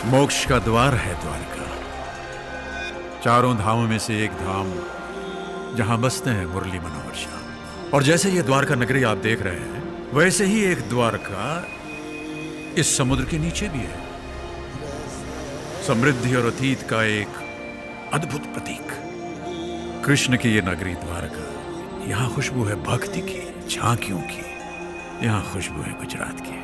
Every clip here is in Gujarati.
मोक्ष का द्वार है द्वारका, चारों धामों में से एक धाम जहां बसते हैं मुरली मनोहर श्याम। और जैसे ये द्वारका नगरी आप देख रहे हैं, वैसे ही एक द्वारका इस समुद्र के नीचे भी है। समृद्धि और अतीत का एक अद्भुत प्रतीक कृष्ण की ये नगरी द्वारका। यहां खुशबू है भक्ति की, झांकियों की। यहां खुशबू है गुजरात की।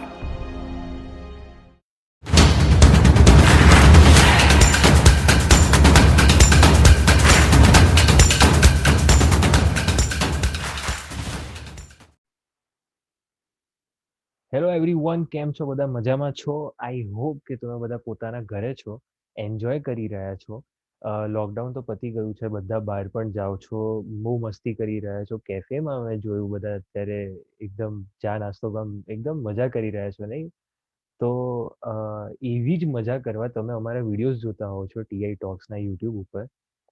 હેલો એવરીવન, કેમ છો? બધા મજામાં છો? આઈ હોપ કે તમે બધા પોતાના ઘરે છો, એન્જોય કરી રહ્યા છો. લોકડાઉન તો પતી ગયું છે, બધા બહાર પણ જાઓ છો, બહુ મસ્તી કરી રહ્યા છો. કેફેમાં મેં જોયું બધા અત્યારે એકદમ ચા નાસ્તો એકદમ મજા કરી રહ્યા છો, નહીં? તો એવી જ મજા કરવા તમે અમારા વિડીયોઝ જોતા હો છો ટીઆઈ ટોક્સના યુટ્યુબ ઉપર,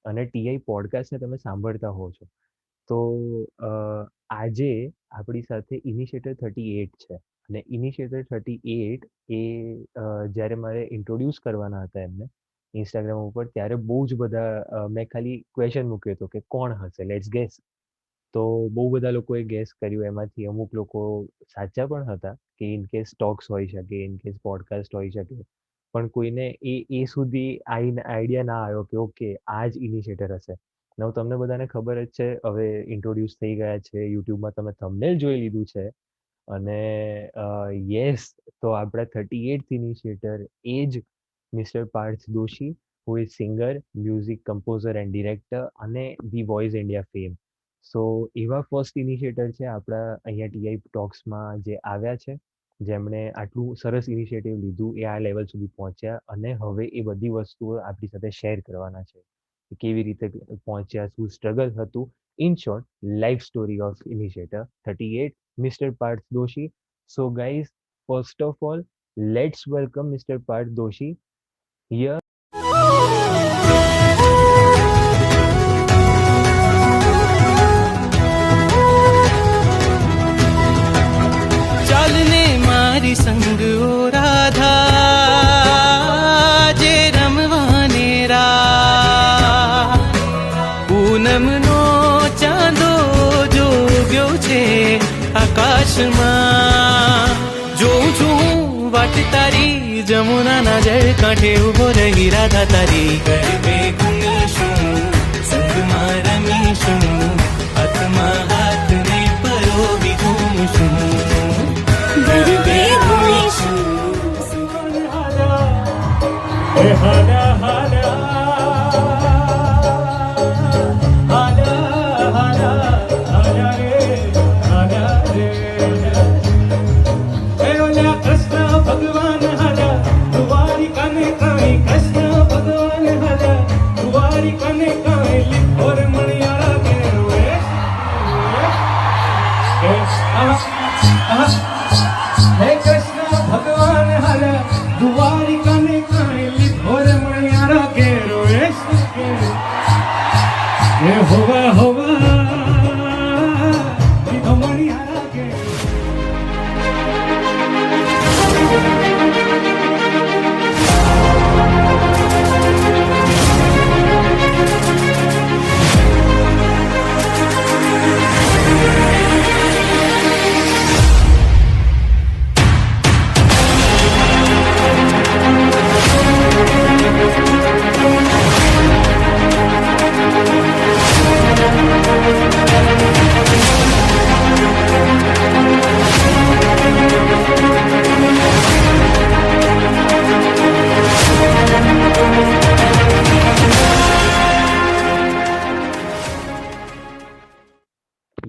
અને ટીઆઈ પોડકાસ્ટને તમે સાંભળતા હો છો. તો અ, આજે આપણી સાથે ઇનિશિયેટર 38 છે. અને ઇનિશિયેટર 38 એ જ્યારે મારે ઇન્ટ્રોડ્યુસ કરવાના હતા એમને ઇન્સ્ટાગ્રામ ઉપર, ત્યારે બહુ જ બધા મેં ખાલી ક્વેશ્ચન મૂક્યો હતો કે કોણ હશે, લેટ્સ ગેસ. તો બહુ બધા લોકોએ ગેસ કર્યું. એમાંથી અમુક લોકો સાચા પણ હતા કે ઇન કેસ ટોક્સ હોઈ શકે, ઇન કેસ પોડકાસ્ટ હોઈ શકે. પણ કોઈને એ સુધી આઈડિયા ના આવ્યો કે ઓકે આ જ ઇનિશિયેટર હશે. હવે તમને બધાને ખબર જ છે, હવે ઇન્ટ્રોડ્યુસ થઈ ગયા છે, યુટ્યુબમાં તમે થંબનેલ જોઈ લીધું છે. અને યસ, તો આપણા 38th ઇનિશિયેટર એ જ mister Parth Doshi, who is singer, music composer and director અને the voice India fame. So એવા ફર્સ્ટ ઇનિશિયેટર છે આપણા અહીંયા ટીઆઈ ટોક્સમાં જે આવ્યા છે, જેમણે આટલું સરસ ઇનિશિયેટિવ લીધું, એ આ લેવલ સુધી પહોંચ્યા અને હવે એ બધી વસ્તુઓ આપણી સાથે શેર કરવાના છે. કે કેવી રીતે પહોંચ્યા, શું સ્ટ્રગલ હતું. In short, life story of initiator 38, mister Parth Doshi. So guys, first of all, let's welcome mister Parth Doshi here. ચાલને મારી સંગ ઓ રાધા, જે રમવાને રા. પૂનમનો ચાંદો જોગ્યો છે આકાશમાં. જોઉં છું વાટ તારી, જમુનાના જળ કાંઠે ઉભો રહી રાધા તારી. ગરબે ઘૂમીશું, સંગમાં રમીશું, હાથમાં હાથને પરોવી ઘૂમશું. ગરબે ઘૂમીશું. હોવા હોવા મણિયારા કે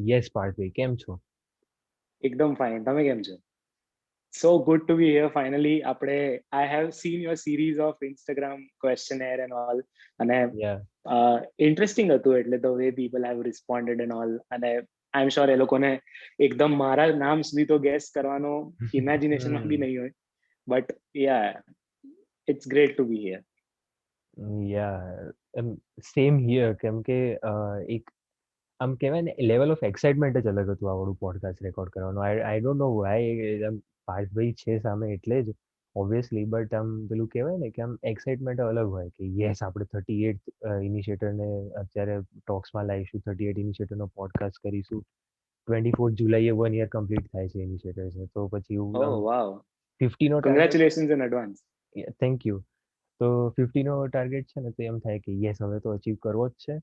યસ પાર્થભાઈ, કેમ છો? એકદમ ફાઇન. તમે કેમ છો? So good to be here finally. આપણે I have seen your series of Instagram questionnaire and all, અને યા ઇન્ટરેસ્ટિંગ હતું, એટલે the way people have responded and all. અને આઈ એમ શ્યોર એ લોકોને એકદમ મારા નામ સુધી તો ગેસ કરવાનો ઇમેજિનેશનમાં બી નહીં હોય, but yeah, it's great to be here. Yeah same here. કેમ કે એક આમ કહેવાય ને, લેવલ ઓફ એક્સાઇટમેન્ટ જ અલગ હતું આવડું પોડકાસ્ટ રેકોર્ડ કરવાનું. આઈ ડોન્ટ નો વાય. પાર્થભાઈ છે સામે એટલે જ ઓબ્વિયસલી, બટ આમ પેલું કહેવાય ને કે આમ એક્સાઇટમેન્ટ અલગ હોય કે યસ આપણે 38 ઇનિશિયેટરને અત્યારે ટોક્સમાં લાવીશું, 38 ઇનિશિયેટરનો પોડકાસ્ટ કરીશું. 24 જુલાઈએ 1 યર કમ્પ્લીટ થાય છે ઇનિશિયેટર્સને, તો પછી એવું ઓ આમ વાવ, 50નો target, congratulations in advance. Thank you. તો 50નો ટાર્ગેટ છે ને, તો એમ થાય કે યસ હવે તો અચીવ કરવો જ છે,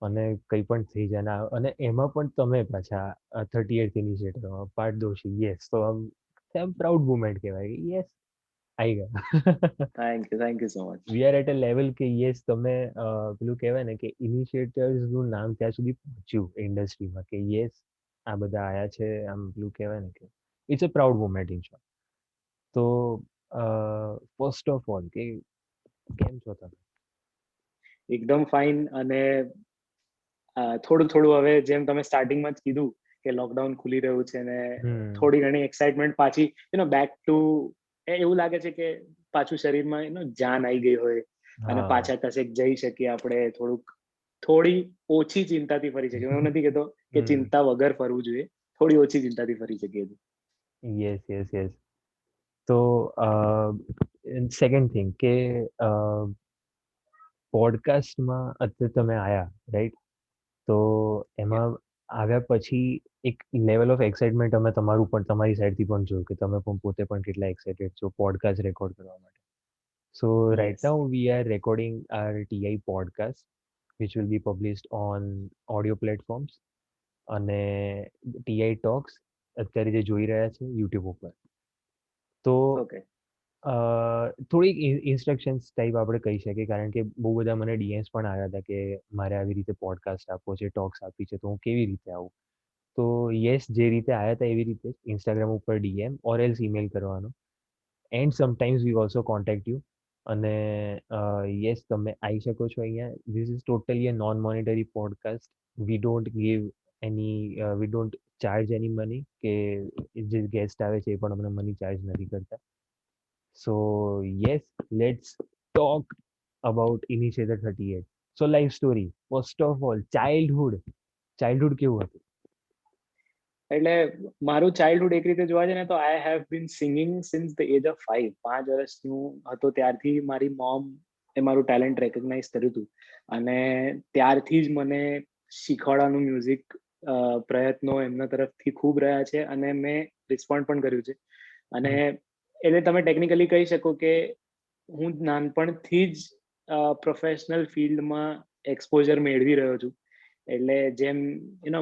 અને કંઈ પણ થઈ જાય ને અને એમાં પણ તમે પાછા 38th ઇનિશિયેટરમાં પારદર્શી, યસ, તો આમ પ્રાઉડ મુમેન્ટ કહેવાય કે યસ આવી ગયા. Thank you so much. We are at a level કે યસ તમે પેલું કહેવાય ને કે ઇનિશિયેટર્સનું નામ ત્યાં સુધી પહોંચ્યું ઇન્ડસ્ટ્રીમાં કે યસ આ બધા આયા છે, આમ પેલું કહેવાય ને કે it's a proud moment in short. તો ફર્સ્ટ ઓફ ઓલ કે કેમ છો તમે? એકદમ ફાઇન. અને થોડું થોડું હવે જેમ તમે સ્ટાર્ટિંગમાં જ કીધું કે લોકડાઉન ખુલી રહ્યું છે ને થોડી ઘણી એક્સાઇટમેન્ટ પાછી બેક ટુ, એવું લાગે છે કે પાછું શરીરમાં જાન આવી ગઈ હોય અને હા. પાછા કશેક જઈ શકીએ આપણે, થોડી ઓછી ચિંતાથી ફરી શકીએ. હું નથી કહેતો કે ચિંતા વગર ફરવું જોઈએ, થોડી ઓછી ચિંતાથી ફરી શકીએ છીએ. Yes yes yes. તો સેકન્ડ થિંગ કે પોડકાસ્ટમાં અત્યારે તમે આયા, રાઈટ? તો એમાં આવ્યા પછી એક લેવલ ઓફ એક્સાઇટમેન્ટ અમે તમારું પણ તમારી સાઈડથી પણ જોયું કે તમે પણ પોતે પણ કેટલા એક્સાઇટેડ છો પોડકાસ્ટ રેકોર્ડ કરવા માટે. સો right Yes. Now we are recording our TI podcast which will be published on audio platforms અને TI Talks અત્યારે જે જોઈ રહ્યા છે YouTube ઉપર. તો Okay. થોડીક ઇન્સ્ટ્રક્શન્સ ટાઈપ આપણે કહી શકીએ, કારણ કે બહુ બધા મને ડીએમ્સ પણ આવ્યા હતા કે મારે આવી રીતે પોડકાસ્ટ આપવો છે, ટોક્સ આપવી છે, તો હું કેવી રીતે આવું? તો યસ, જે રીતે આવ્યા હતા એવી રીતે ઇન્સ્ટાગ્રામ ઉપર ડીએમ ઓર એલ્સ ઈમેલ કરવાનો, and sometimes we also contact you. અને યસ, તમે આવી શકો છો અહીંયા. This is totally a non monetary podcast. We don't give we don't charge any money, કે જે ગેસ્ટ આવે છે એ પણ અમને મની ચાર્જ નથી કરતા. સો yes, let's talk about initiator 38. So life story, first of all childhood કેવું હતું? એટલે મારું ચાઇલ્ડહુડ એક રીતે જોવા જાય ને તો I have been singing since the age of 5. 5 વર્ષનું હતો ત્યારથી મારી મોમ એ મારું ટેલેન્ટ રેકગ્નાઇઝ કર્યું હતું, અને ત્યારથી જ મને શીખવાડવાનું મ્યુઝિક પ્રયત્નો એમના તરફથી ખૂબ રહ્યા છે, અને મેં રિસ્પોન્ડ પણ કર્યું છે. અને એટલે તમે ટેકનિકલી કહી શકો કે હું નાનપણથી જ પ્રોફેશનલ ફિલ્ડમાં એક્સપોઝર મેળવી રહ્યો છું. એટલે જેમ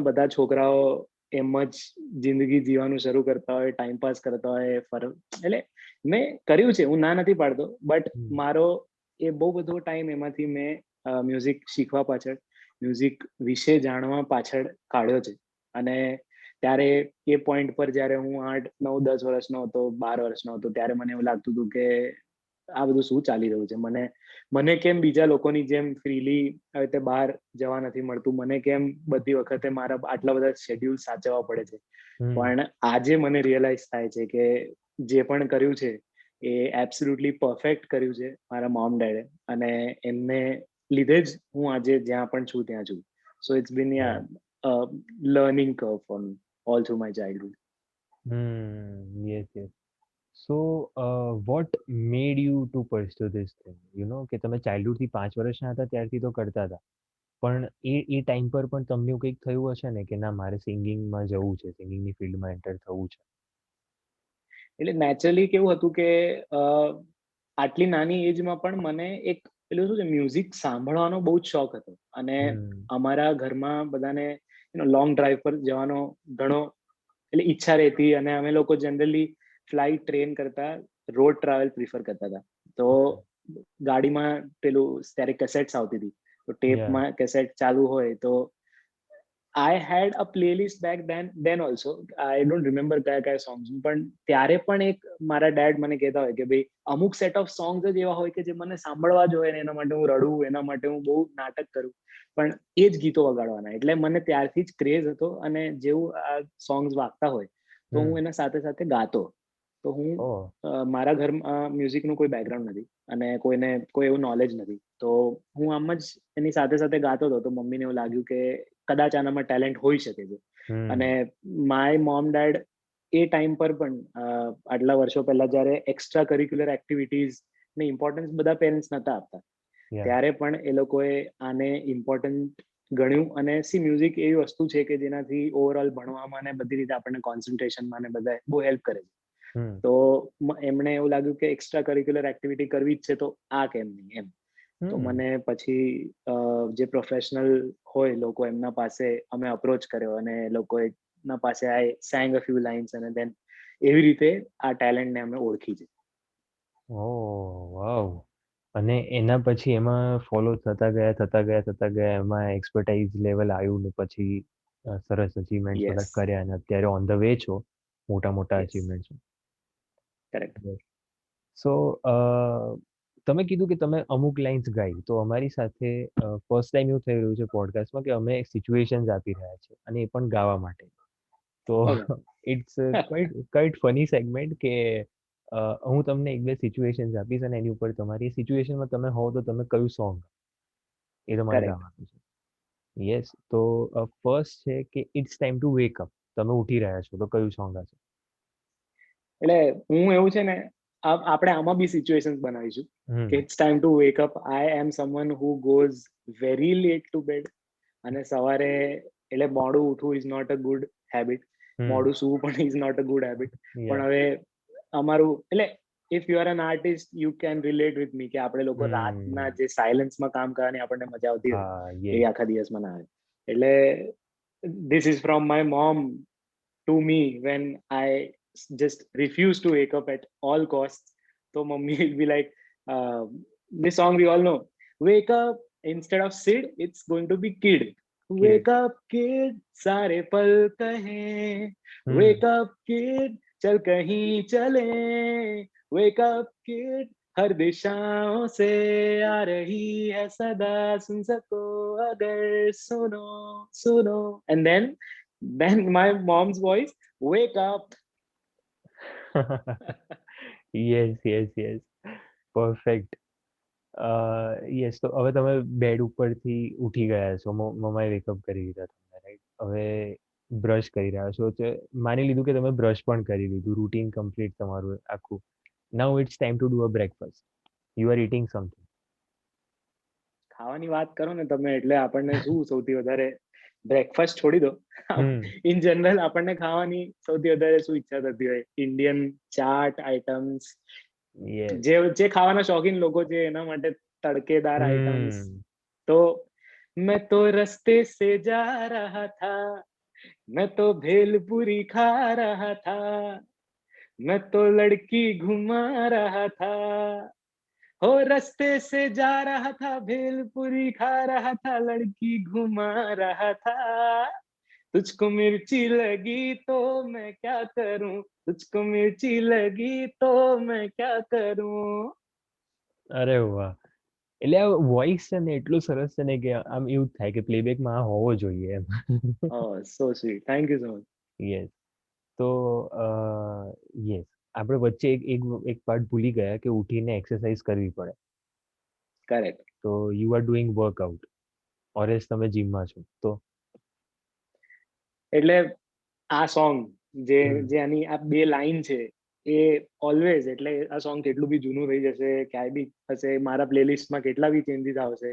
બધા છોકરાઓ એમ જ જિંદગી જીવવાનું શરૂ કરતા હોય, ટાઈમ પાસ કરતા હોય, એટલે મેં કર્યું છે, હું ના નથી પાડતો, બટ મારો એ બહુ બધો ટાઈમ એમાંથી મેં મ્યુઝિક શીખવા પાછળ, મ્યુઝિક વિશે જાણવા પાછળ કાઢ્યો છે. અને ત્યારે એ પોઈન્ટ પર જ્યારે હું 8, 9, 10 વર્ષનો હતો, 12 વર્ષનો હતો, ત્યારે મને એવું લાગતું હતું કે આ બધું શું ચાલી રહ્યું છે, મને કેમ બીજા લોકોની જેમ ફ્રીલી આવી રીતે બહાર જવા નથી મળતું, મને કેમ બધી વખતે મારા આટલા બધા શેડ્યુલ સાચવવા પડે છે. પણ આજે મને રિયલાઇઝ થાય છે કે જે પણ કર્યું છે એ એબ્સોલ્યુટલી પરફેક્ટ કર્યું છે મારા મોમ ડેડે, અને એમને લીધે જ હું આજે જ્યાં પણ છું ત્યાં છું. So it's been learning curve for me all through my childhood. Yes yes. So what made you to pursue this thing? કે તમે ચાઇલ્ડહુડથી 5 વર્ષના હતા ત્યારથી તો કરતા હતા, પણ એ ટાઈમ પર પણ તમને એવું કંઈક થયું હશે ને કે ના મારે સિંગિંગમાં જવું છે, સિંગિંગની ફિલ્ડમાં એન્ટર થવું છે? એટલે નેચરલી કેવું હતું કે આટલી નાની એજમાં પણ મને એક પેલું શું છે, મ્યુઝિક સાંભળવાનો બહુ જ શોખ હતો. અને અમારા ઘરમાં બધાને લોંગ ડ્રાઈવ પર જવાનો ઘણો એટલે ઈચ્છા રહેતી, અને અમે લોકો જનરલી ફ્લાઇટ, ટ્રેન કરતા રોડ ટ્રાવેલ પ્રિફર કરતા હતા. તો ગાડીમાં પેલું ત્યારે કેસેટ્સ આવતી હતી, તો ટેપમાં કેસેટ ચાલુ હોય તો I had a playlist back then also. I don't remember કયા સોંગ્સ, પણ ત્યારે પણ એક મારા ડેડ મને કહેતા હોય કે ભાઈ અમુક સેટ ઓફ સોંગ્સ જ એવા હોય કે જે મને સાંભળવા જ હોય, ને એના માટે હું રડું, એના માટે હું બહુ નાટક કરું, પણ એ જ ગીતો વગાડવાના. એટલે મને ત્યારથી જ ક્રેઝ હતો, અને જેવું આ સોંગ્સ વાગતા હોય તો હું એના સાથે સાથે ગાતો. તો હું મારા ઘરમાં મ્યુઝિકનું કોઈ બેકગ્રાઉન્ડ નથી, અને કોઈને કોઈ એવું નોલેજ નથી, તો હું આમ જ એની સાથે સાથે ગાતો હતો. તો મમ્મીને એવું લાગ્યું કે કદાચ આનામાં ટેલેન્ટ હોઈ શકે છે. અને my mom dead A time પર પણ આટલા વર્ષો પહેલા જ્યારે એક્સ્ટ્રા કરિક્યુલર એક્ટિવિટીઝ ને ઇમ્પોર્ટન્સ બધા પેરેન્ટ્સ નતા આપતા, Yeah. ત્યારે પણ એ લોકોએ આને ઇમ્પોર્ટન્ટ ગણ્યું. અને સી મ્યુઝિક એવી વસ્તુ છે કે જેનાથી ઓવરઓલ ભણવામાં ને બધી રીતે આપણને કોન્સન્ટ્રેશનમાં ને બધા બહુ હેલ્પ કરે છે. હમ. તો એમને એવું લાગ્યું કે એક્સ્ટ્રા કરિક્યુલર એક્ટિવિટી કરવી જ છે, તો આ કેમ નહીં એમ. તો હમ. મને પછી જે પ્રોફેશનલ હોય લોકો એમના પાસે અમે અપ્રોચ કર્યો, અને એ લોકો ના પાસે આઈ sang a few lines, અને then એવી રીતે આ ટેલેન્ટને અમે ઓળખી છે. ઓહ વાવ. અને એના પછી એમાં ફોલો થતા ગયા એમાં એક્સપર્ટાઇઝ લેવલ આવ્યું ને પછી સરસ અચીવમેન્ટ બધા યસ, કર્યા અને અત્યારે ઓન ધ વે છો મોટા યસ, અચીવમેન્ટ. કરેક્ટ. સો તમે કીધું કે તમે અમુક લાઇન્સ ગાઈ, તો અમારી સાથે ફર્સ્ટ ટાઈમ એવું થઈ રહ્યું છે પોડકાસ્ટમાં કે અમે સિચ્યુએશન્સ આપી રહ્યા છે અને એ પણ ગાવા માટે. તો Okay. It's quite funny segment કે હું તમને એક બે સિચ્યુએશન્સ આપીશ અને એની ઉપર તમારી સિચ્યુએશનમાં તમે હોવ તો તમે કયું સોંગ એ તમારે Correct. ગાવાનું છે. યસ, તો ફર્સ્ટ છે કે it's time to wake up. તમે ઉઠી રહ્યા છો તો કયું સોંગ હશે? એટલે હું એવું છે ને, આપણે આમાં બી સિચ્યુએશન્સ બનાવીશું હમ. કે it's time to wake up. I am someone who goes very late to bed. અને સવારે એટલે મોડું ઉઠવું is not a good habit. મોડું સૂવું પણ is not a good habit. પણ હવે અમારું એટલે if you are an artist you can relate with me કે આપણે લોકો રાતના જે સાયલન્સમાં કામ કરવાની આપણને મજા આવતી હોય હા, એ યસ. આખા દિવસમાં ના આવે. એટલે this is from my mom to me when I just refuse to wake up at all costs. So mummy will be like, this song we all know. Wake up, instead of Sid, it's going to be Kid. Wake up, kid, सारे पल कहें. Wake up, kid, चल कहीं चले. Wake up, kid, हर दिशाओं से आ रही है सदा, सुन सको अगर सुनो सुनो. And then my mom's voice, wake up. Yes, perfect. Yes, તો હવે તમે બેડ ઉપરથી ઉઠી ગયા છો, મમ્માએ વેકઅપ કરી દીધા તમને, રાઈટ? હવે બ્રશ કરી રહ્યા છો, તો માની લીધું કે તમે બ્રશ પણ કરી લીધું, રૂટીન કમ્પ્લીટ તમારું આખું. Now it's time to do a breakfast. You are eating something. ખાવાની વાત કરો ને તમે, એટલે આપણને શું સૌથી વધારે, બ્રેકફાસ્ટ છોડી દો, ઇન જનરલ આપણને ખાવાની સૌથી વધારે શું ઈચ્છા થતી હોય? Indian chaat items. યસ. જે ખાવાના શોખીન લોકો છે એના માટે તડકેદાર આઇટમ્સ. તો मैं तो रस्ते से जा रहा था, मैं तो भेलपुरी खा रहा था, मैं तो लड़की घुमा रहा था. हो रस्ते से जा रहा था, भेलपुरी खा रहा था, लड़की घुमा रहा था. तुझको मिर्ची लगी तो मैं क्या करूं, तुझको मिर्ची लगी तो मैं क्या करूं. અરે વાહ. એટલે આ વોઇસ છે ને એટલું સરસ છે ને કે આમ એવું જ થાય કે પ્લેબેકમાં આ હોવો જોઈએ એમ. Oh, so sweet. Thank you so much. Yes. તો યસ, આપણે વચ્ચે એક પાર્ટ ભૂલી ગયા કે ઉઠીને એક્સરસાઇઝ કરવી પડે. Correct. તો you are doing workout or else તમે જીમમાં છો તો? એટલે આ સોંગ જે આની આ બે લાઈન છે એ ઓલવેઝ, એટલે આ સોંગ કેટલું બી જૂનું રહી જશે, ક્યાંય બી હશે, મારા પ્લેલિસ્ટમાં કેટલા બી ચેન્જીસ આવશે,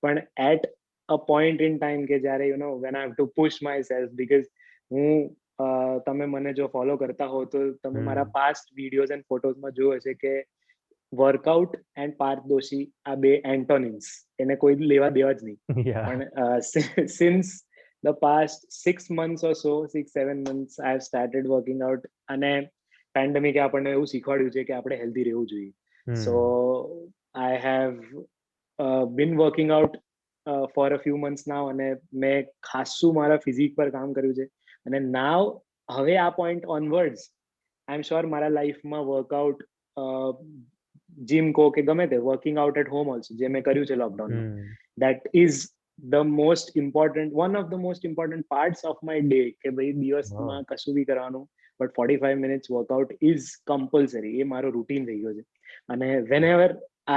પણ at a point in time કે જ્યારે you know when I have to push myself, because તમે મને જો ફોલો કરતા હો તો તમે મારા પાસ્ટ વિડીયોઝ એન્ડ ફોટોઝમાં જોયું હશે કે વર્કઆઉટ એન્ડ પાર્થ દોશી આ બે એન્ટોનિમ્સ, એને કોઈ લેવા દેવા જ નહીં. પણ since the past 6 months or so, 6-7 months, I have started working out. અને પેન્ડેમિક આપણને એવું શીખવાડ્યું છે કે આપણે હેલ્ધી રહેવું જોઈએ. So I have been working out for a few months now, અને મેં ખાસું મારા ફિઝિક પર કામ કર્યું છે. અને નાવ હવે આ point onwards I am sure મારા લાઈફમાં વર્કઆઉટ, જીમ કો કે ગમે તે, working out at home also જે મેં કર્યું છે લોકડાઉનમાં, that is the most important, one of the most important parts of my day, કે ભાઈ દિવસમાં કશું બી કરવાનું but 45 minutes workout is compulsory. એ મારો રૂટીન થઈ ગયો છે. અને whenever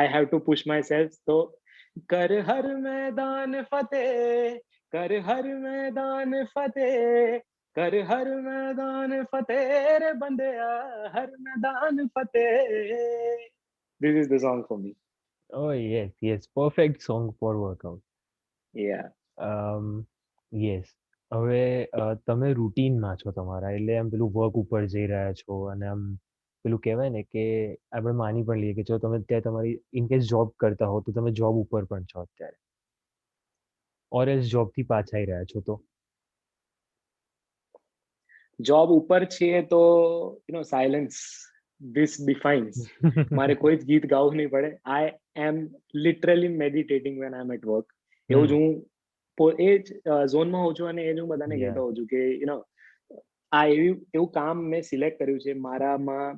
I have to push myself, તો કર હર મેદાન ફતેહ, કર હર મેદાન ફતેહ, कर हर मैदान फतेह रे बंदेया, हर मैदान फतेह. This is the song for me. Oh yes, yes, perfect song for workout. Yeah. Yes. હવે તમે રૂટીનમાં છો તમારા, એટલે આમ પેલું વર્ક ઉપર જઈ રહ્યા છો અને આમ પેલું કહેવાય ને કે આપણે માની પણ લઈએ કે જો તમે ત્યાં તમારી ઇન કેસ જોબ કરતા હો તો તમે જોબ ઉપર પણ છો અત્યારે, ઓર એલ્સ જોબથી પાછા આવી રહ્યા છો તો જોબ ઉપર છીએ તો સાયલન્સ ધીસ ડિફાઇન્સ. મારે કોઈ જ ગીત ગાવું નહીં પડે. I am literally meditating when I am at work. એવું જ હું એ જ ઝોનમાં હોઉં છું અને એ જ હું બધાને Yeah. કહેતો હોઉં છું કે આ એવું કામ મેં સિલેક્ટ કર્યું છે મારામાં.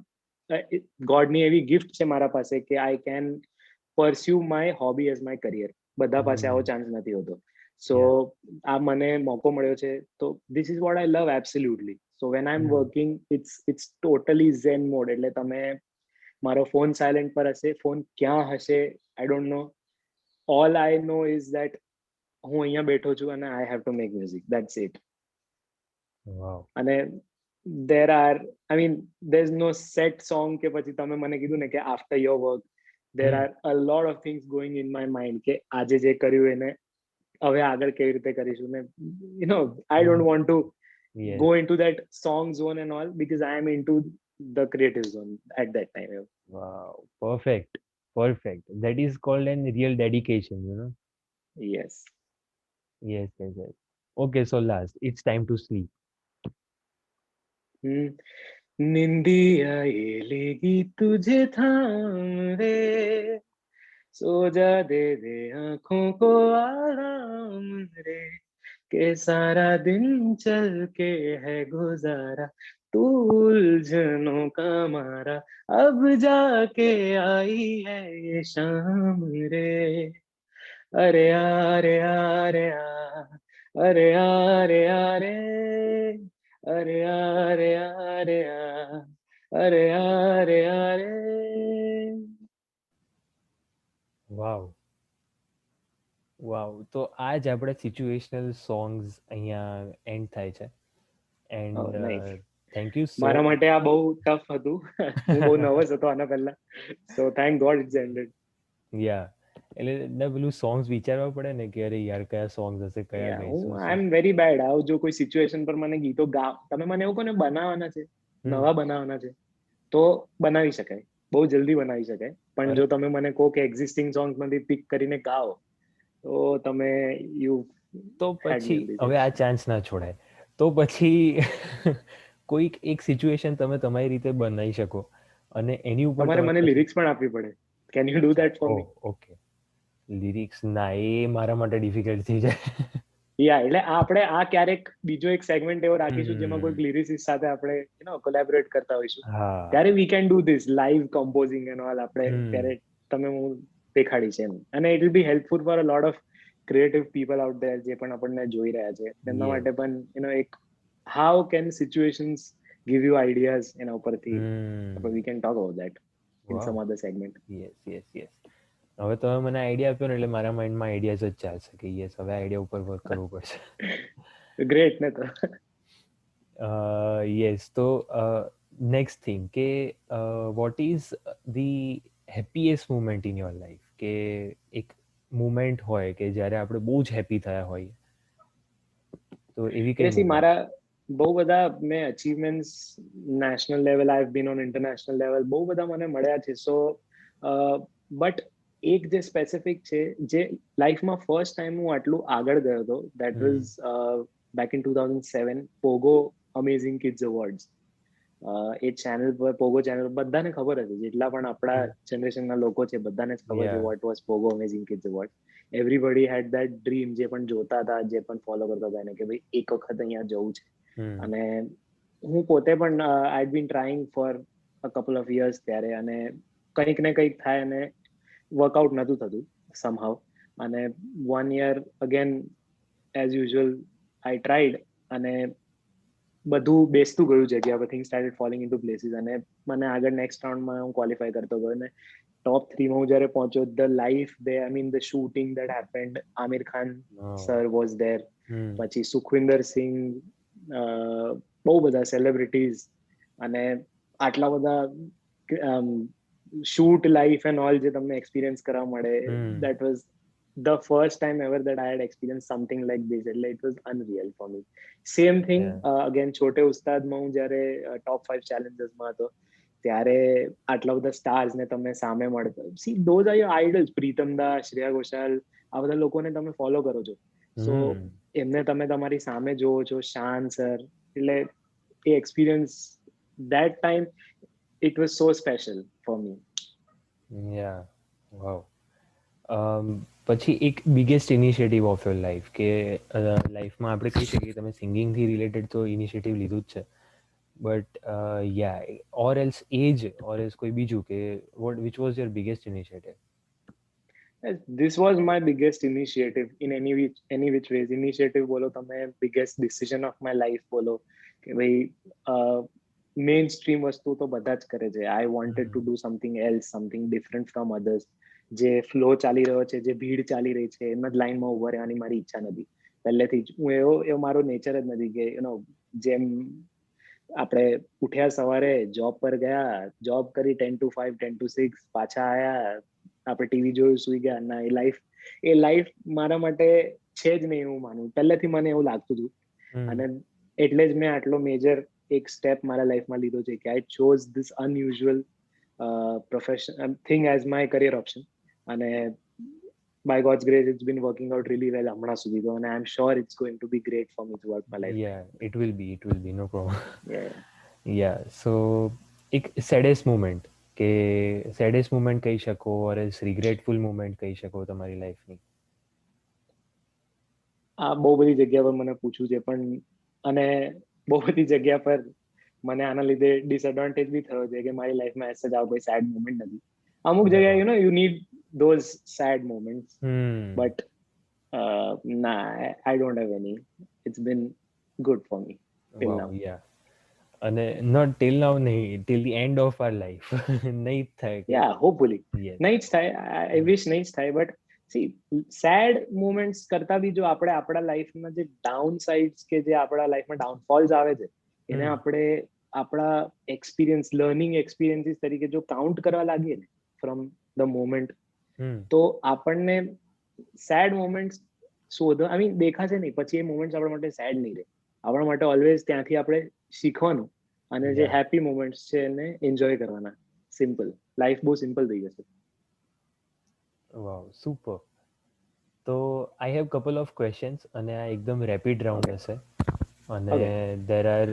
ગોડની એવી ગિફ્ટ છે મારા પાસે કે I can pursue my hobby as my career. બધા પાસે આવો ચાન્સ નથી હોતો. સો આ મને મોકો મળ્યો છે તો this is what I love absolutely. So when I am working it's totally zen mode. એટલે તમે મારો ફોન સાયલેન્ટ પર હશે, ફોન ક્યાં હશે I don't know. All I know is that હું અહીંયા બેઠો છું અને I have to make music. That's it. Wow. અને there are, I mean, there's no set song કે પછી તમે મને કીધું ને કે after your work there are a lot of things going in my mind કે આજે જે કર્યું એને હવે આગળ કેવી રીતે કરીશું ને I don't want to Yes. go into that song zone and all because I am into the creative zone at that time. Wow, perfect, perfect. That is called an real dedication, you know. Yes. Yes, yes, yes. Okay, so last, it's time to sleep. निंदिया ये लेगी तुझे थाम रे, सो जा दे दे आंखों को आराम रे, के सारा दिन चल के है गुजारा तू उलझनों का मारा, अब जाके आई है ये शाम रे. अरे यारे यारे आ, अरे यारे यारे, अरे यारे यारे आ, अरे यारे यारे. વાવ, વાવ. તો આ જ આપણે સિચ્યુએશનલ સોંગ્સ અહીંયા એન્ડ થાય છે. એન્ડ થેન્ક યુ સો. મારા માટે આ બહુ ટફ હતું. હું બહુ નર્વસ હતો આના પહેલા. So thank God it's ended. Yeah, એટલે પેલું સોંગ્સ વિચારવા પડે ને કે અરે યાર કયા સોંગ્સ હશે, કયા ગાઈશું. આઈ એમ વેરી બેડ. આવ જો કોઈ સિચ્યુએશન પર મને ગીતો ગાવ, તમે મને એવું કોને બનાવવાના છે, નવા બનાવવાના છે તો બનાવી શકાય, બહુ જલ્દી બનાવી શકાય. પણ જો તમે મને કહો કે એક્ઝિસ્ટિંગ સોંગ્સ માંથી પિક કરીને ગાઓ તો તમે તો પછી હવે આ ચાન્સ ના છોડાય. તો પછી કોઈક એક સિચ્યુએશન તમે તમારી રીતે બનાવી શકો અને એની ઉપર તમારે મને લિરિક્સ પણ આપવી પડે. Can you do that for me? Okay, lyrics ના, એ મારા માટે ડિફિકલ્ટ થઈ જાય. યા, એટલે આપણે આ ક્યારેક બીજો એક સેગમેન્ટ એવો રાખીશું જેમાં કોઈક લિરિસિસ્ટ સાથે આપણે કોલેબોરેટ કરતા હોઈશું. ત્યારે we can do this live composing and all. આપણે ત્યારે તમે હું દેખાડીશ એમ. અને it will be helpful for a lot of creative people out there જે પણ આપણને જોઈ રહ્યા છે તેમના માટે પણ એક how can situations give you ideas એના ઉપરથી we can talk about that in sum other segment. Yes yes yes. હવે તમે મને આઈડિયા આપ્યો ને એટલે મારા માઇન્ડમાં આઈડિયાઝ જ ચાલશે કે યસ હવે આઈડિયા ઉપર વર્ક કરવું પડશે. ગ્રેટ ને. તો યસ, તો નેક્સ્ટ થિંગ કે what is the happiest moment in your life? કે એક મુમેન્ટ હોય કે જ્યારે આપણે બહુ જ હેપી થયા હોઈએ, તો એવી કઈ મારા બહુ બધા મેં achievements national level, I have bin on international level, બહુ બધા મને મળ્યા છે. સો બટ એક જે સ્પેસિફિક છે જે લાઈફમાં ફર્સ્ટ ટાઈમ હું આટલું આગળ ગયો હતો, that was back in 2007 Pogo amazing kids awards. A channel પર, પોગો ચેનલ બધાને ખબર હશે, જેટલા પણ આપણા જનરેશનના લોકો છે બધાને જ ખબર છે what was Pogo amazing kids award. Everybody had that dream. જે પણ જોતા હતા, જે પણ ફોલો કરતા હતા એને કે ભાઈ એક વખત અહીંયા જવું છે. અને હું પોતે પણ I been trying for a couple of years ત્યારે, અને કંઈક ને કંઈક થાય અને વર્કઆઉટ નહોતું થતું સમહાવ. અને 1 year અગેન એઝ યુઝ્યુઅલ આઈ ટ્રાઈડ અને બધું બેસતું ગયું જગ્યા પર. Things started falling into places અને મને આગળ નેક્સ્ટ રાઉન્ડમાં હું ક્વોલિફાય કરતો ગયો અને ટોપ 3 માં હું જ્યારે પહોંચ્યો, the life they, I mean the shooting that happened, Aamir Khan sir was there, પછી સુખવિન્દર સિંહ, બહુ બધા સેલિબ્રિટીઝ અને આટલા બધા શૂટ લાઈફ એન્ડ ઓલ જે તમને એક્સપિરિયન્સ કરવા મળે, that was the first time ever that I had experience something like this. એટલે it was unreal for me. Same thing again Chhote ઉસ્તાદમાં હું જ્યારે ટોપ 5 ચેલેન્જર્સમાં હતો ત્યારે આટલા બધા સ્ટાર્સ ને તમે સામે મળતા, see those are your idols. Pritam Das, Shreya Ghoshal, આ બધા લોકોને તમે ફોલો કરો છો, સો એમને તમે તમારી સામે જોવો છો, શાન સર. એટલે એ experience that time it was so special for me. Yeah, wow. પછી એક biggest initiative of your life કે લાઈફમાં આપણે કહી શકીએ તમે સિંગિંગથી રિલેટેડ તો ઇનિશિયેટિવ લીધું જ છે, બટ યા ઓર એલ્સ એજ ઓર એલ્સ કોઈ બીજું કે what which was your biggest initiative? This was my biggest initiative in any which ways. Initiative બોલો તમે, biggest decision of my life બોલો કે ભાઈ મેઇન સ્ટ્રીમ વસ્તુ તો બધા જ કરે છે. I wanted to do something else, something different from others. જે ફ્લો ચાલી રહ્યો છે, જે ભીડ ચાલી રહી છે, એમ જ લાઈનમાં ઉભા રહેવાની મારી ઈચ્છા નથી પહેલેથી જ. હું એવો મારો નેચર જ નથી કે જેમ આપણે ઉઠ્યા સવારે, જોબ પર ગયા, જોબ કરી 10 to 5, 10 to 6, પાછા આયા, આપણે ટીવી જોયું, સુઈ ગયા. ના, એ લાઈફ મારા માટે છે જ નહીં એવું માનું. પહેલેથી મને એવું લાગતું હતું, અને એટલે જ મેં આટલો મેજર એક સ્ટેપ મારા લાઈફમાં લીધો છે કે I chose this unusual profession thing as my career option. અને by God's grace it's been working out really well હમણાં સુધી તો, and I'm sure it's going to be great for me throughout my life. Yeah, it will be no problem. Yeah. So એક સેડેસ્ટ મોમેન્ટ કે સેડેસ્ટ મોમેન્ટ કહી શકો ઓર એલ્સ રિગ્રેટફુલ મોમેન્ટ કહી શકો તમારી લાઈફની? આ બહુ બધી જગ્યા પર મને પૂછ્યું છે, પણ અને બહુ બધી જગ્યા પર મને આના લીધે ડિસએડવાન્ટેજ બી થયો છે કે મારી લાઈફમાં એસ જ આવો કોઈ સેડ મોમેન્ટ નથી. અમુક જગ્યાએ you need those sad moments, but nah, I don't have any. It's been good for me till now. Yeah, and not till now nahi, till the end of our life. nahi થાય. Yeah, hopefully. Yes. nahi જ થાય. I wish nahi જ થાય, but see, sad moments કરતા બી જો આપણે આપણા લાઈફમાં જે ડાઉન સાઇડ્સ કે જે આપણા લાઈફમાં ડાઉનફોલ્સ આવે છે એને આપણે આપણા એક્સપિરિયન્સ, લર્નિંગ એક્સપિરિયન્સીસ તરીકે જો કાઉન્ટ કરવા લાગીએ ને ફ્રોમ ધ મોમેન્ટ, તો આપણને સેડ મોમેન્ટ્સ દેખાશે નહીં. પછી એ મોમેન્ટ્સ આપણા માટે સેડ નહીં રહે. આપણા માટે ઓલવેઝ ત્યાંથી આપણે શીખવાનું અને જે હેપી મોમેન્ટ્સ છે એને એન્જોય કરવાના. સિમ્પલ લાઈફ બહુ સિમ્પલ થઈ જશે. વાવ, સુપર. તો I have couple of questions અને આ એકદમ રેપિડ રાઉન્ડ હશે અને દેર આર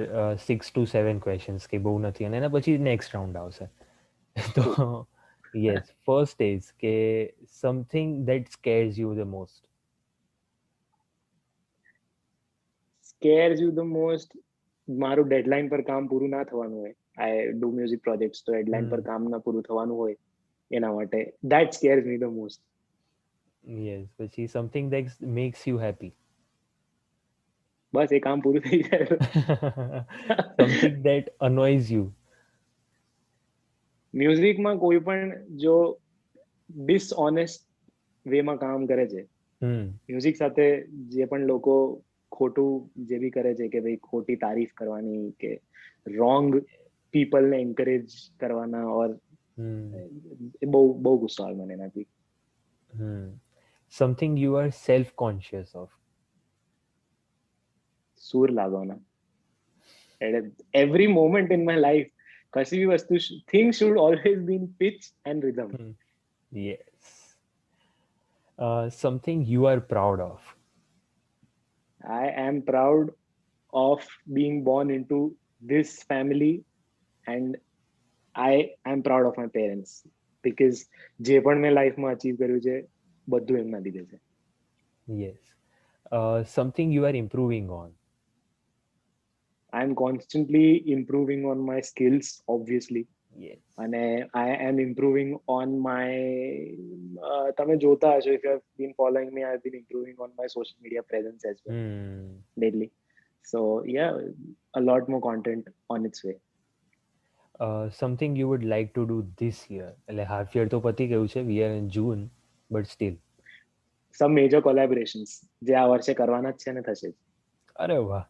6 to 7 ક્વેશ્ચન્સ કે બહુ નથી, અને એના પછી નેક્સ્ટ રાઉન્ડ આવશે. તો yes, first is કે something that scares you the most. Scares you the most? મારું ડેડલાઇન પર કામ પૂરું ના થવાનું હોય. આઈ ડુ મ્યુઝિક પ્રોજેક્ટ્સ, તો ડેડલાઇન પર કામ ના પૂરું થવાનું હોય એના માટે, that scares me the most. Yes, પછી something that makes you happy. બસ એ કામ પૂરું થઈ જાય. Something that annoys you. મ્યુઝિકમાં કોઈ પણ જો ડિસઓનેસ્ટ વેમાં કામ કરે છે, મ્યુઝિક સાથે જે પણ લોકો ખોટું જે બી કરે છે કે ભાઈ ખોટી તારીફ કરવાની કે રોંગ પીપલને એન્કરેજ કરવાના, ઓર બહુ બહુ ગુસ્સો આવે મને એનાથી. Something you are self conscious of. સૂર લાગવાના. Every moment in my life, કશી બી વસ્તુ, things should always be in pitch and rhythm. Yes. Something you are proud of. I am proud of being born into this family, and I am proud of my parents because જે પણ મેં લાઈફમાં અચીવ કર્યું છે બધું એમના લીધે છે. Yes. Something you are improving on. I am constantly improving on my skills, obviously. Yes. And I am improving on my તમે જોતા હશો, if you have been following me, I have been improving on my social media presence as well, daily. So yeah, a lot more content on its way. Something you would like to do this year. એટલે half year તો પતી ગયું છે, we are in June, but still. Some major collaborations જે આ વર્ષે કરવાના જ છે ને થશે. અરે વાહ.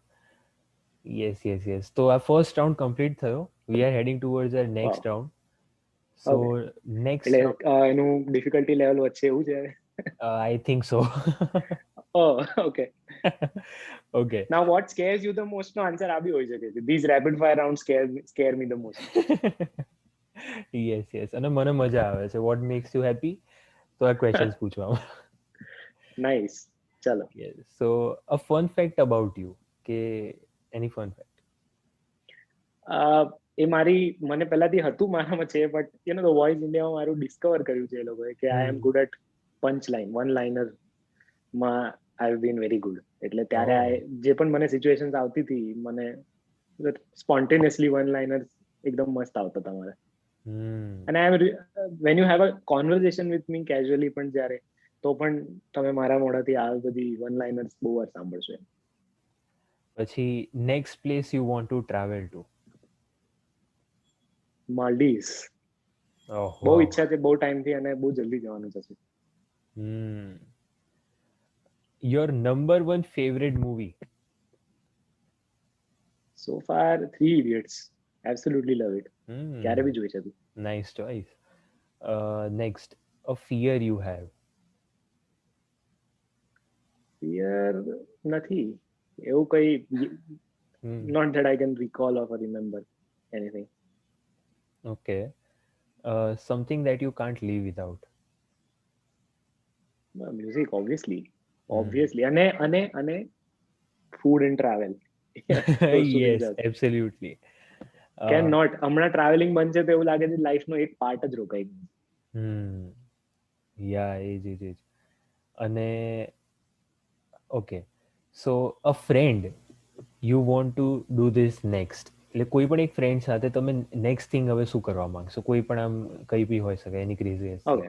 યસ. તો આ ફર્સ્ટ રાઉન્ડ કમ્પ્લીટ થયો. We are heading towards our વાહ, next round. So okay. next એટલે round, એનું ડિફિકલ્ટી લેવલ વચ્ચે એવું છે. I think so. Oh, okay. Okay. Now what scares you the most નો આન્સર આ બી હોઈ શકે છે. These rapid fire rounds scare me the most. Yes. અને મને મજા આવે છે. What makes you happy? તો આ ક્વેશ્ચન્સ પૂછવામાં. Nice. ચલો. Yes. So a fun fact about you, કે એની ફન ફેક્ટ. એ મને પહેલાથી હતું મારામાં છે, બટ ધ વોઇસ ઇન્ડિયામાં મારું ડિસ્કવર કર્યું છે એ લોકોએ કે I am good at punch line, one liner માં આઈ બીન વેરી ગુડ. એટલે ત્યારે જે પણ મને સિચ્યુએશન આવતી હતી, મને સ્પોન્ટેનિયસલી વન લાઇનર એકદમ મસ્ત આવતા હતા મારે. અને when you have a conversation with me casually પણ જ્યારે, તો પણ તમે મારા મોઢાથી આ બધી વન લાઇનર્સ બહુ વાર સાંભળશો. પછી next place you want to travel to? Maldives. બહુ ઈચ્છા છે, બહુ ટાઈમથી, અને બહુ જલ્દી જવાનું થશે. Your number one favourite movie? So far, Three Idiots. Absolutely love it. ક્યારે બી જોઈ શકું. Nice choice. Next, a fear you have? Fear નથી એવું કઈ. Not that I can recall or remember anything. Okay. Something that you can't live without? Music, obviously. અને food and travel. Those two things Yes, are. absolutely. Can not. હમણાં ટ્રાવેલિંગ બનશે તો એવું લાગે છે લાઈફનો એક પાર્ટ જ રોકાઈ ગયો. યા, એ જ. અને okay, so a friend you want to do this next, એટલે કોઈ પણ એક ફ્રેન્ડ સાથે તમે નેક્સ્ટ થિંગ હવે શું કરવા માંગશો? કોઈ પણ આમ કઈ બી હોઈ શકે, any crazy. Okay,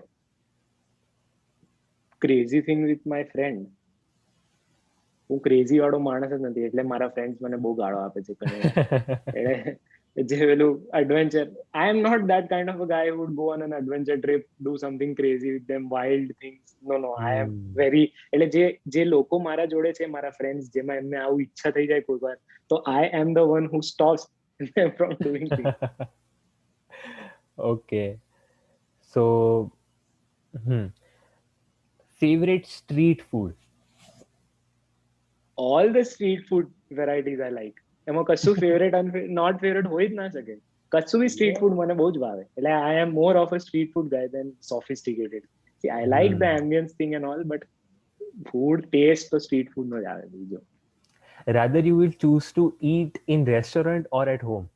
crazy thing with my friend. હું ક્રેઝી વાળો માણસ જ નથી, એટલે મારા ફ્રેન્ડ્સ મને બહુ ગાળો આપે છે એટલે જે પેલું adventure, I am not that kind of a guy who would go on an adventure trip, do something crazy with them, wild things. No, I am very, એટલે જે લોકો મારા જોડે છે, મારા ફ્રેન્ડ્સ, જેમાં એમને આવું ઈચ્છા થઈ જાય કોઈ વાર, તો I am the one who stops them from doing things. Okay, so favourite street food? All the street food varieties I like. એમાં કશું ફેવરેટ નોટ ફેવરેટ હોઈ જ ના શકે. કશું બી સ્ટ્રીટ ફૂડ મને બહુ જ ભાવે. એટલે I am more of a street food guy than sophisticated. I like the ambience thing and all, but food taste તો સ્ટ્રીટ ફૂડ નો જ આવે બીજો. Rather you will choose to eat in restaurant or at home?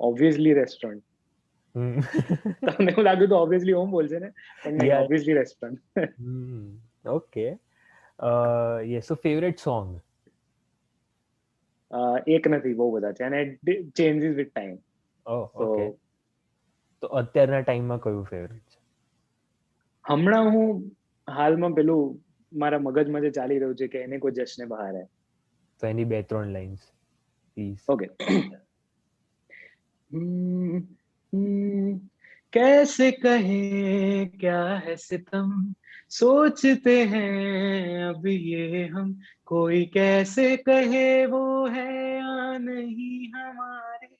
Obviously restaurant. તમને એવું લાગ્યું તો ઓબ્વિયસલી હોમ બોલશે ને, પણ નહીં, obviously restaurant. Okay, yes. So favourite song? એક નથી, બહુ બધા છે, અને ચેન્જીસ વિથ ટાઈમ. ઓકે, તો અત્યારના ટાઈમમાં કયું ફેવરેટ છે? હમણાં હું હાલમાં પેલું મારા મગજમાં જે ચાલી રહ્યું છે કે એને કોઈ જશ્ન બહાર હે. તો એની 2-3 લાઇન્સ પ્લીઝ. ओके. कैसे कहे क्या है सितम, सोचते हैं अब ये हम, कोई कैसे कहे वो है या नहीं हमारे,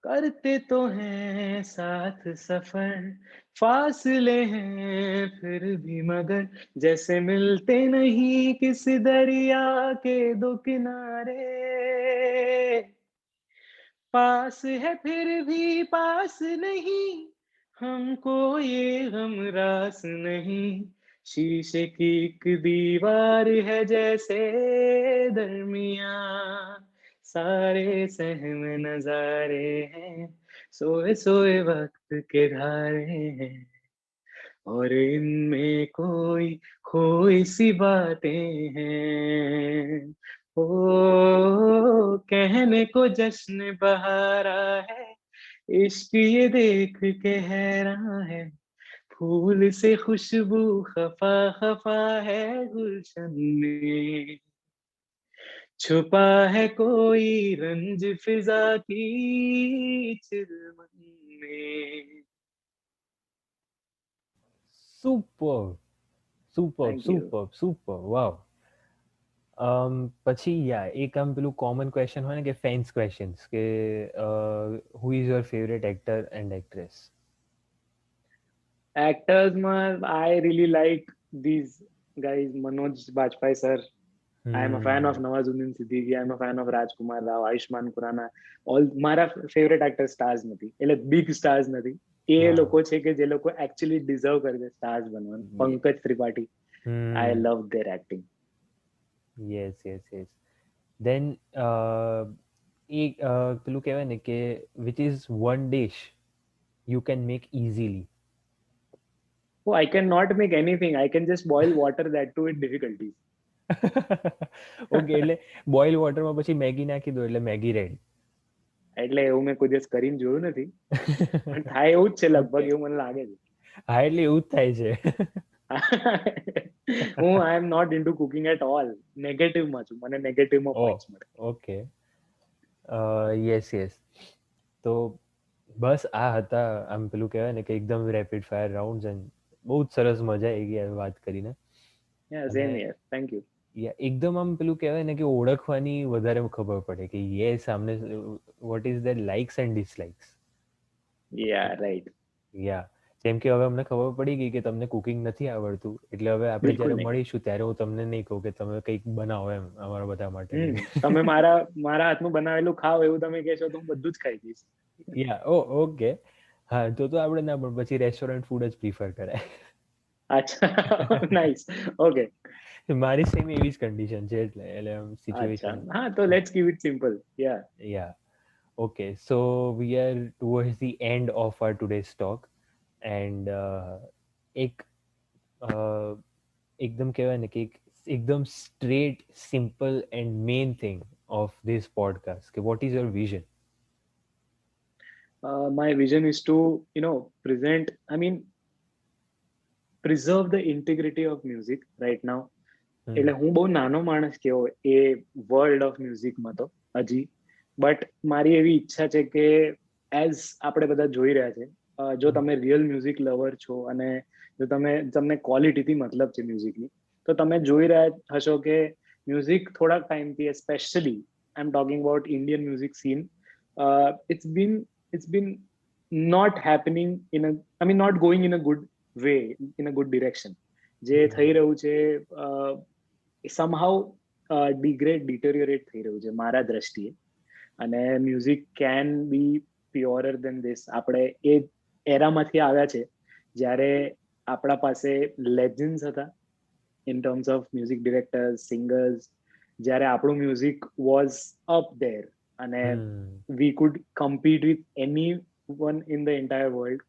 करते तो हैं साथ सफर, फासले हैं फिर भी मगर, जैसे मिलते नहीं किसी दरिया के दो किनारे, पास है फिर भी पास नहीं, हमको ये गम रास नहीं, शीशे की एक दीवार है जैसे दरमिया, सारे सहम नजारे हैं, सोए सोए वक्त के धारे हैं, और इनमें कोई खोई सी बातें हैं, ओ कहने को जश्न बहारा है, इश्क ये देख के हैरान है, फूल से खुशबू खफा खफा है गुलशन में, छुपा है कोई रंज फिजा की चिलमन में. Superb. Thank you. Wow. પછી એક આમ પેલું કોમન ક્વેશ્ચન હોય ને કે ફેન્સ ક્વેશ્ચન્સ કે who is your favourite actor and actress? Actors, I really like these guys. Manoj Bajpayee sir. I am a fan of Nawazuddin Siddiqui. I am a fan of Rajkumar Rao, Ayushmann Khurrana. All મારા ફેવરેટ એક્ટર સ્ટાર્સ નથી, એટલે બિગ સ્ટાર્સ નથી. એ લોકો છે કે જે લોકો એકચ્યુઅલી ડિઝર્વ કરે છે સ્ટાર્સ બનવાનું. Pankaj Tripathi, I love their acting. Yes yes yes. Then પેલું કહેવાય ને કે which is one dish you can make easily? Oh, I cannot make anything. I can just boil water, that too with difficulties. Okay, એટલે બોઇલ વોટરમાં પછી મેગી નાખી દો એટલે મેગી રેડી. એટલે એવું મેં કોઈ દિવસ કરીને જોયું નથી, પણ થાય એવું જ છે લગભગ, એવું મને લાગે છે. હા, એટલે એવું જ થાય છે. હું I am not into cooking at all. નેગેટિવમાં છું, મને નેગેટિવમાં પોઈન્ટ્સ મળે. Okay, yes yes. તો બસ આ હતા આમ પેલું કહેવાય ને કે એકદમ રેપિડ ફાયર રાઉન્ડ્સ, એન્ડ બહુ જ સરસ મજા આવી ગઈ વાત કરીને. Same here, thank you. એકદમ આમ પેલું કહેવાય ને કે ઓળખવાની વધારે ખબર પડે કે યસ આમને what is there likes and dislikes. Right. જેમ કે હવે અમને ખબર પડી ગઈ કે તમને કુકિંગ નથી આવડતું, એટલે હવે આપણે બિલકુલ જ્યારે નહીં. મળીશું ત્યારે હું તમને નહીં કહું કે તમે કંઈક બનાવો એમ અમારા બધા માટે. તમે મારા હાથનું બનાવેલું ખાઓ એવું તમે કહેશો તો હું બધું જ ખાઈ જઈશ. ઓકે. હા, તો આપણે ના, પણ પછી રેસ્ટોરન્ટ ફૂડ જ પ્રિફર કરાય. અચ્છા, નાઇસ. ઓકે. મારી સેમ એવી જ કન્ડિશન છે, એટલે સિચ્યુએશન. હા, તો let's keep it simple. Okay, so we are towards the end of our today's talk, and એક એકદમ કહેવાય ને કે એકદમ straight, simple and main thing of this podcast, કે what is your vision? My vision is to, preserve the integrity of music right now. એટલે હું બહુ નાનો માણસ કેવો એ વર્લ્ડ ઓફ મ્યુઝિકમાં તો હજી, બટ મારી એવી ઈચ્છા છે કે એઝ આપણે બધા જોઈ રહ્યા છે, જો તમે રિયલ મ્યુઝિક લવર છો અને જો તમને ક્વોલિટીથી મતલબ છે મ્યુઝિકની, તો તમે જોઈ રહ્યા હશો કે મ્યુઝિક થોડાક ટાઈમથી, specially I am talking about Indian music scene, it's been not happening not going in a good way, in a good direction. જે થઈ રહ્યું છે somehow deteriorate થઈ રહ્યું છે મારા દ્રષ્ટિએ, અને music can be purer than this. આપણે એ એરામાંથી આવ્યા છે જ્યારે આપણા પાસે લેજન્ડ્સ હતા in terms of music directors, singers, જ્યારે આપણું મ્યુઝિક વોઝ અપ ધેર અને વી food compete with any one in the entire world.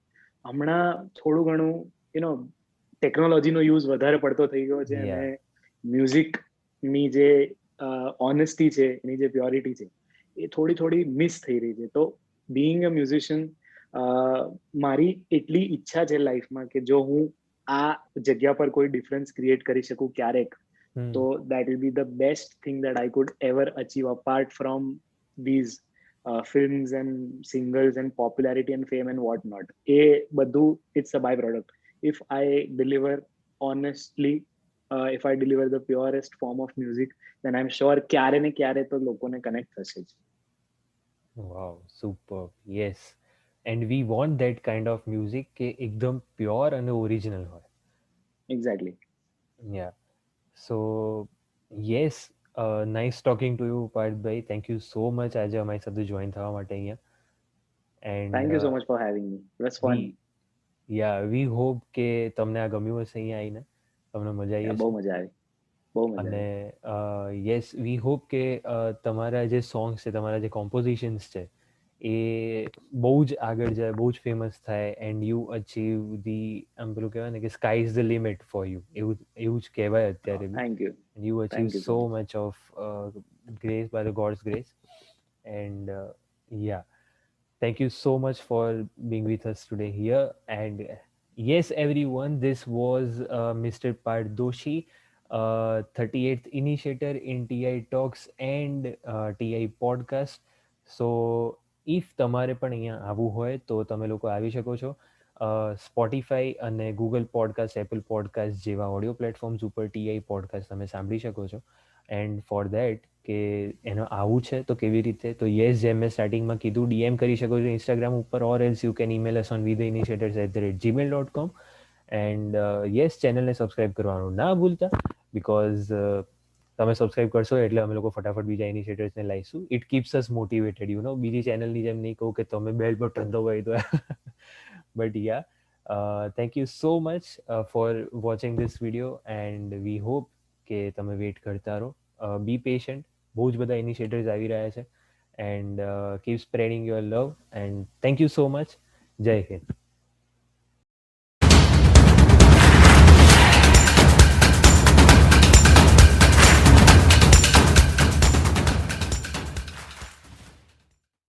હમણાં થોડું ઘણું ટેકનોલોજીનો યુઝ વધારે પડતો થઈ ગયો છે, અને મ્યુઝિકની જે ઓનેસ્ટી છે, એની જે પ્યોરિટી છે, એ થોડી મિસ થઈ રહી છે. તો બીઈંગ અ મ્યુઝિશિયન, મારી એટલી ઈચ્છા છે લાઈફમાં કે જો હું આ જગ્યા પર કોઈ ડિફરન્સ ક્રિએટ કરી શકું ક્યારેક, તો that will be the best thing that I could ever achieve apart from these films and singers and popularity and fame and what not. એ બધું it's a byproduct. If I deliver honestly, if I deliver the purest form of music, then I'm sure ક્યારે ને ક્યારે તો લોકોને કનેક્ટ થશે જ. Wow, superb. Yes, and we want that kind of music કે એકદમ પ્યોર અને ઓરિજિનલ હોય. Exactly. So yes, nice talking to you, Parthbhai. Thank you so much આજે અમારી સાથે જોઈન થવા માટે અહીંયા. And thank you so much for having me. It was fun. we hope કે તમને આ ગમ્યું હશે અહીંયા આવીને, તમને મજા આવી હશે. બહુ મજા આવી. અને યસ, વી હોપ કે તમારા જે સોંગ્સ છે, તમારા જે કોમ્પોઝિશન્સ છે, એ બહુ જ આગળ જાય, બહુ જ ફેમસ થાય, એન્ડ યુ અચીવ ધી, આમ પેલું કહેવાય ને કે sky is the limit for you, એવું જ કહેવાય અત્યારે બી. Thank you. You achieve so much of grace by the God's grace. And thank you so much for being with us today here. And yes, everyone, this was Mr. Parth Doshi, 38th initiator in TI Talks and TI Podcast. So if તમારે પણ અહીંયા આવવું હોય તો તમે લોકો આવી શકો છો. સ્પોટીફાઈ અને ગૂગલ પોડકાસ્ટ, એપલ પોડકાસ્ટ જેવા ઓડિયો પ્લેટફોર્મ્સ ઉપર TI પોડકાસ્ટ તમે સાંભળી શકો છો. એન્ડ ફોર દેટ કે એનો આવું છે તો કેવી રીતે, તો યસ, જેમ મેં સ્ટાર્ટિંગમાં કીધું, DM કરી શકો છો ઇન્સ્ટાગ્રામ ઉપર, or else you can email us on witheinitiators@gmail.com. And yes, ચેનલને સબસ્ક્રાઈબ કરવાનું ના ભૂલતા, બિકોઝ તમે સબસ્ક્રાઈબ કરશો એટલે અમે લોકો ફટાફટ બીજા ઇનિશિયેટર્સને લાવીશું. It keeps us motivated, you know. બીજી ચેનલની જેમ નહીં કહું કે તમે બેલ બટન દબાવી દો. But yeah, thank you so much for watching this video, and we hope કે તમે વેઇટ કરતા રહો. બી પેશન્ટ, બહુ જ બધા ઇનિશિયેટર્સ આવી રહ્યા છે, and keep spreading your love, and thank you so much. જય હિન્દ.